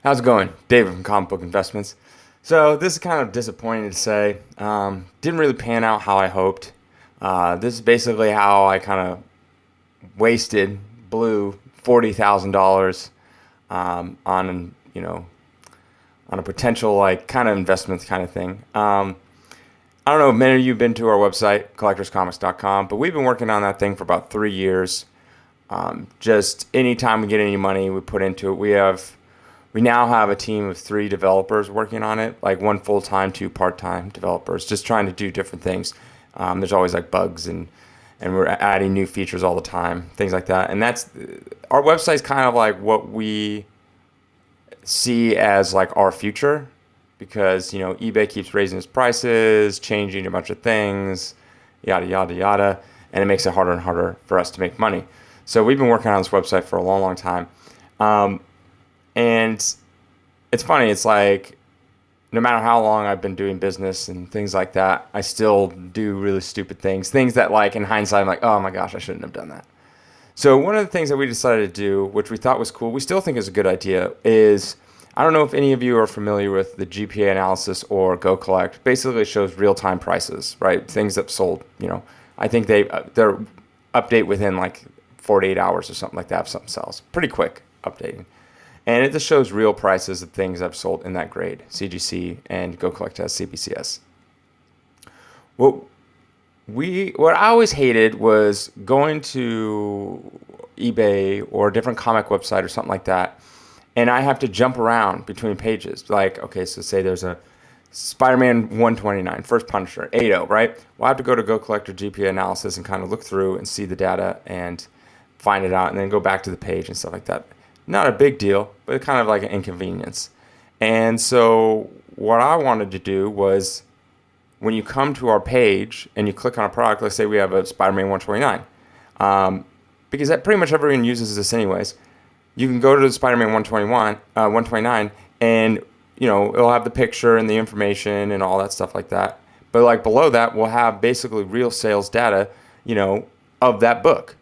How's it going? David from Comic Book Investments. So this is kind of disappointing to say. Didn't really pan out how I hoped. This is basically how I kind of blew $40,000 on on a potential like kind of investment kind of thing. I don't know if many of you have been to our website, collectorscomics.com, but we've been working on that thing for about 3 years. Just anytime we get any money, we put into it. We now have a team of 3 developers working on it, like one full-time, 2 part-time developers, just trying to do different things. There's always like bugs and we're adding new features all the time, things like that. And that's our website's kind of like what we see as like our future because, eBay keeps raising its prices, changing a bunch of things, yada, yada, yada. And it makes it harder and harder for us to make money. So we've been working on this website for a long, long time. And it's funny, it's like no matter how long I've been doing business and things like that, I still do really stupid things. Things that like in hindsight, I'm like, oh my gosh, I shouldn't have done that. So one of the things that we decided to do, which we thought was cool, we still think is a good idea, is I don't know if any of you are familiar with the GPA analysis or Go Collect. Basically, it shows real-time prices, right? Things that sold, I think they're update within like 48 hours or something like that if something sells. Pretty quick updating. And it just shows real prices of things I've sold in that grade, CGC and Go Collect has CBCS. What I always hated was going to eBay or a different comic website or something like that, and I have to jump around between pages. Like, okay, so say there's a Spider-Man 129, first Punisher, 8.0, right? Well, I have to go to Go Collect or GPA analysis and kind of look through and see the data and find it out and then go back to the page and stuff like that. Not a big deal, but kind of like an inconvenience. And so what I wanted to do was when you come to our page and you click on a product, let's say we have a Spider-Man 129, because that pretty much everyone uses this anyways. You can go to the Spider-Man 129, and it'll have the picture and the information and all that stuff like that. But like below that, we'll have basically real sales data, of that book.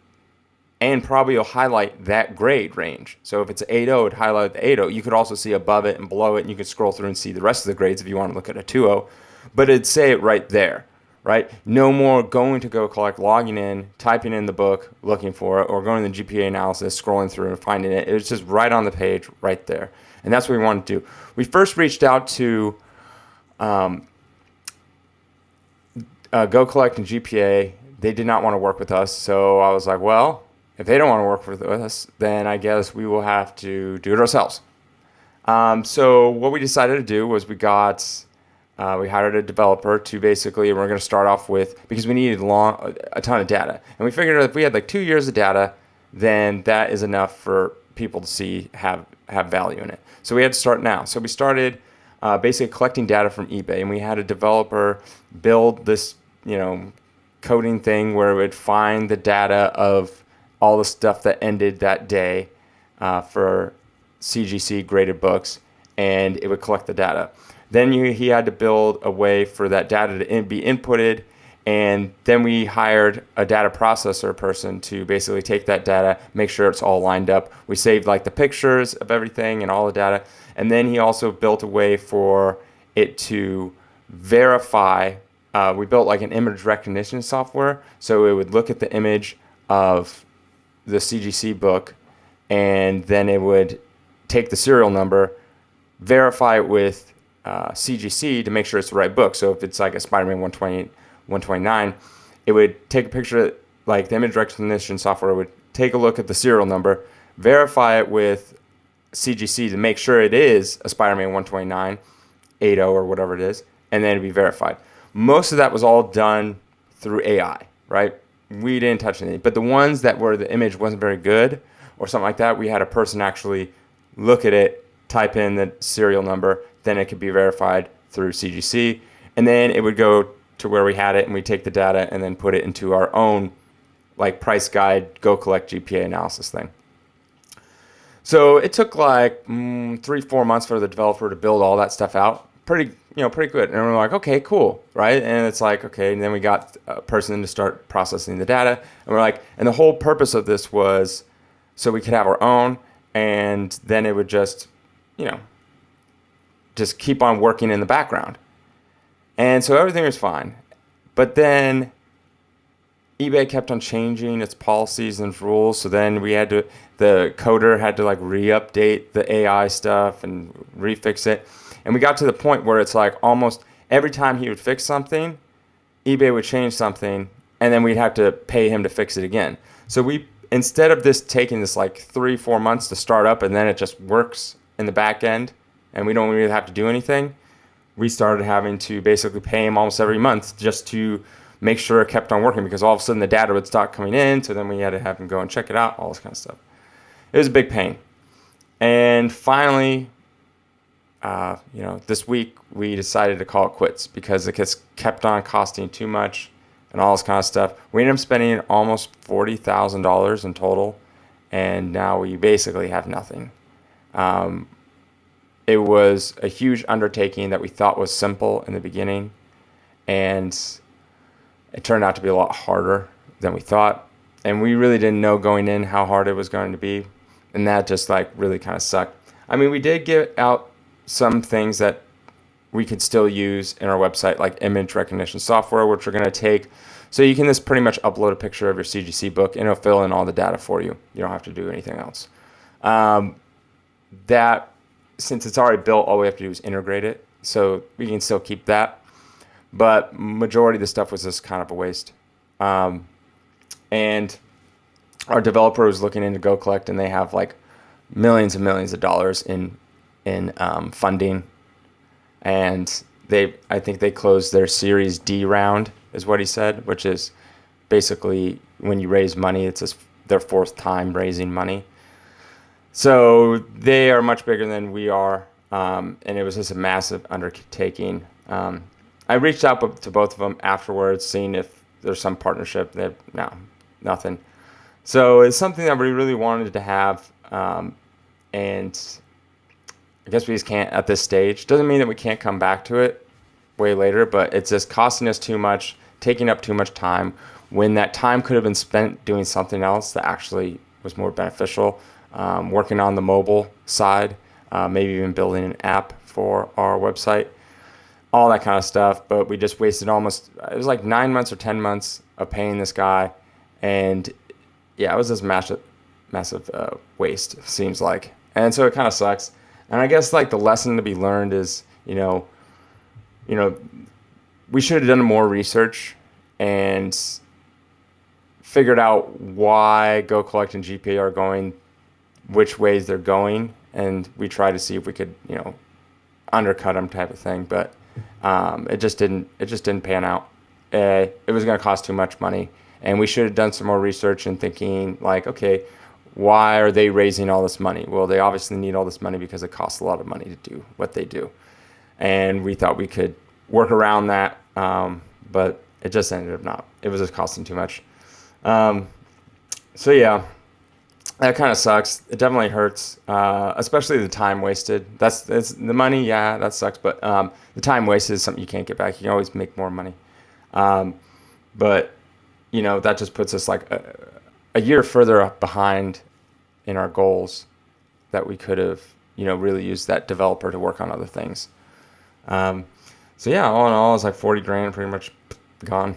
And probably will highlight that grade range. So if it's 8.0, it'd highlight the 8.0. You could also see above it and below it, and you could scroll through and see the rest of the grades if you want to look at a 2.0. But it'd say it right there, right? No more going to Go Collect, logging in, typing in the book, looking for it, or going to the GPA analysis, scrolling through and finding it. It's just right on the page, right there. And that's what we want to do. We first reached out to Go Collect and GPA. They did not want to work with us. So I was like, well, if they don't want to work with us, then I guess we will have to do it ourselves. So what we decided to do was we hired a developer to basically, we're going to start off with, because we needed a ton of data. And we figured if we had like 2 years of data, then that is enough for people to have value in it. So we had to start now. So we started basically collecting data from eBay, and we had a developer build this, coding thing where it would find the data of all the stuff that ended that day for CGC graded books, and it would collect the data. Then he had to build a way for that data to be inputted, and then we hired a data processor person to basically take that data, make sure it's all lined up. We saved like the pictures of everything and all the data, and then he also built a way for it to verify. We built like an image recognition software, so it would look at the image of the CGC book, and then it would take the serial number, verify it with CGC to make sure it's the right book. So if it's like a Spider-Man 129, it would take a picture, like the image recognition software would take a look at the serial number, verify it with CGC to make sure it is a Spider-Man 129, 8.0 or whatever it is, and then it'd be verified. Most of that was all done through AI, right? We didn't touch anything. But the ones that where the image wasn't very good or something like that, we had a person actually look at it, type in the serial number, then it could be verified through CGC. And then it would go to where we had it, and we take the data and then put it into our own like price guide, Go Collect GPA analysis thing. So it took like 3-4 months for the developer to build all that stuff out. Pretty good. And we're like, okay, cool, right? And it's like, okay, and then we got a person to start processing the data. And we're like, and the whole purpose of this was so we could have our own, and then it would just, just keep on working in the background. And so everything was fine. But then eBay kept on changing its policies and rules. So then the coder had to like re-update the AI stuff and refix it. And we got to the point where it's like almost every time he would fix something, eBay would change something, and then we'd have to pay him to fix it again. So instead of this taking this like 3-4 months to start up and then it just works in the back end and we don't really have to do anything, we started having to basically pay him almost every month just to make sure it kept on working, because all of a sudden the data would start coming in. So then we had to have him go and check it out, all this kind of stuff. It was a big pain. And finally, this week we decided to call it quits because it just kept on costing too much and all this kind of stuff. We ended up spending almost $40,000 in total, and now we basically have nothing. It was a huge undertaking that we thought was simple in the beginning, and it turned out to be a lot harder than we thought. And we really didn't know going in how hard it was going to be. And that just like really kind of sucked. I mean, we did get out some things that we could still use in our website, like image recognition software, which we're going to take. So you can just pretty much upload a picture of your CGC book and it'll fill in all the data for you. You don't have to do anything else. That, since it's already built, all we have to do is integrate it. So we can still keep that. But majority of the stuff was just kind of a waste. And our developer was looking into GoCollect, and they have like millions and millions of dollars in funding. And I think they closed their Series D round, is what he said, which is basically when you raise money, it's just their fourth time raising money. So they are much bigger than we are, and it was just a massive undertaking. I reached out to both of them afterwards, seeing if there's some partnership. No, nothing. So it's something that we really wanted to have, and I guess we just can't at this stage. Doesn't mean that we can't come back to it way later, but it's just costing us too much, taking up too much time, when that time could have been spent doing something else that actually was more beneficial, working on the mobile side, maybe even building an app for our website. All that kind of stuff, but we just wasted it was like 9 months or 10 months of paying this guy, and yeah, it was just massive waste, it seems like. And so it kind of sucks. And I guess like the lesson to be learned is, we should have done more research and figured out why GoCollect and GPA are going which ways they're going, and we tried to see if we could, undercut them type of thing, but it just didn't pan out. It was going to cost too much money, and we should have done some more research and thinking like, okay, why are they raising all this money? Well, they obviously need all this money because it costs a lot of money to do what they do, and we thought we could work around that, but it just ended up not. It was just costing too much. So yeah, that kind of sucks. It definitely hurts, especially the time wasted. It's the money, yeah, that sucks. But the time wasted is something you can't get back. You can always make more money. But that just puts us like a year further up behind in our goals that we could have, really used that developer to work on other things. So yeah, all in all, it's like 40 grand pretty much gone.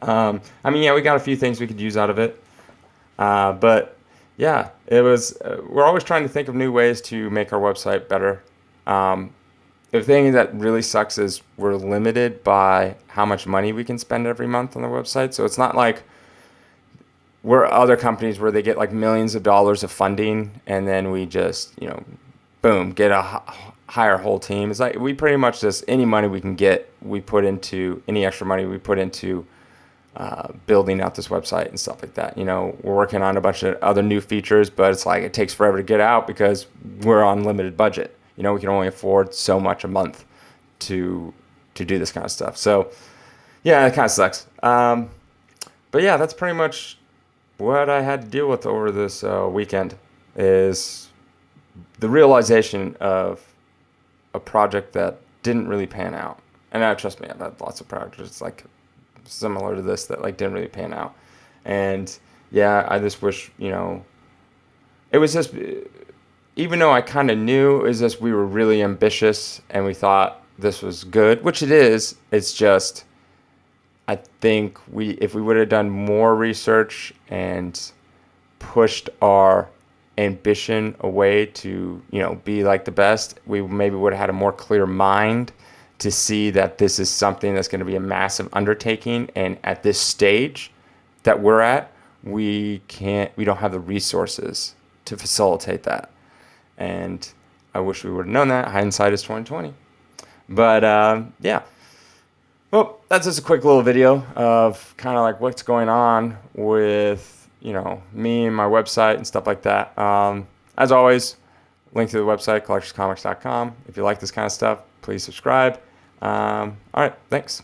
We got a few things we could use out of it. But yeah, it was, we're always trying to think of new ways to make our website better. The thing that really sucks is we're limited by how much money we can spend every month on the website. So it's not like we're other companies where they get like millions of dollars of funding and then we just, boom, get hire a whole team. It's like we pretty much just any money we can get, any extra money we put into building out this website and stuff like that. We're working on a bunch of other new features, but it's like it takes forever to get out because we're on limited budget. We can only afford so much a month to do this kind of stuff. So yeah, it kind of sucks. But yeah, that's pretty much what I had to deal with over this weekend, is the realization of a project that didn't really pan out. And trust me, I've had lots of projects like similar to this that like didn't really pan out. And yeah, I just wish, it was just even though I kind of knew, is just we were really ambitious and we thought this was good, which it is. It's just, I think if we would have done more research and pushed our ambition away to, be like the best, we maybe would have had a more clear mind to see that this is something that's going to be a massive undertaking. And at this stage that we're at, we don't have the resources to facilitate that. And I wish we would have known that. Hindsight is 2020. But yeah. Well, that's just a quick little video of kind of like what's going on with, me and my website and stuff like that. As always, link to the website, collectorscomics.com. If you like this kind of stuff, please subscribe. All right, thanks.